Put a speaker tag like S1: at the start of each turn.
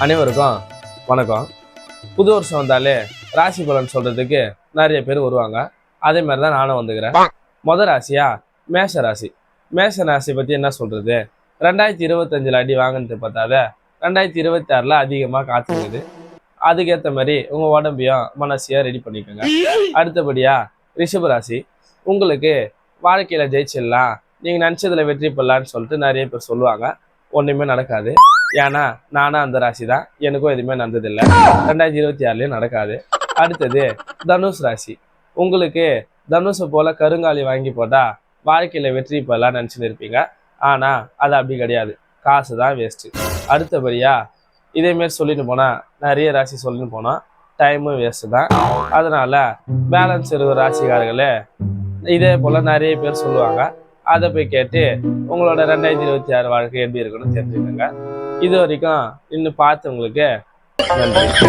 S1: அனைவருக்கும் வணக்கம். புது வருஷம் வந்தாலே ராசி பலன் சொல்றதுக்கு நிறைய பேர் வருவாங்க. அதே மாதிரி தான் நானும் வந்துக்கிறேன். மொதல் ராசியா மேஷ ராசி. மேஷ ராசி பத்தி என்ன சொல்றது? 2025 அடி வாங்கினது பார்த்தாத 2026 அதிகமாக காத்துக்குது. அதுக்கேற்ற மாதிரி உங்க உடம்பையும் மனசையும் ரெடி பண்ணிக்கோங்க. அடுத்தபடியா ரிஷப ராசி. உங்களுக்கு வாழ்க்கையில ஜெயிச்சிடலாம், நீங்க நினைச்சதுல வெற்றி பெறலான்னு சொல்லிட்டு நிறைய பேர் சொல்லுவாங்க. ஒண்ணுமே நடக்காது. ஏன்னா நானும் அந்த ராசி தான், எனக்கும் எதுவுமே நடந்ததில்லை. 2026 நடக்காது. அடுத்தது தனுஷ் ராசி. உங்களுக்கு தனுஷை போல கருங்காலி வாங்கி போட்டா வாழ்க்கையில வெற்றி பெறலாம் நினைச்சுன்னு இருப்பீங்க. ஆனா அது அப்படி கிடையாது, காசு தான் வேஸ்ட். அடுத்தபடியா இதேமாரி சொல்லிட்டு போனா நிறைய ராசி சொல்லிட்டு போனா டைமும் வேஸ்ட் தான். அதனால பேலன்ஸ் இருக்கிற ராசிக்காரர்களே இதே போல நிறைய பேர் சொல்லுவாங்க. அதை போய் கேட்டு உங்களோட 2026 வாழ்க்கை எப்படி இருக்குன்னு தெரிஞ்சுக்கோங்க. இது வரைக்கும் இன்னும் பார்த்தவங்களுக்கு நன்றி.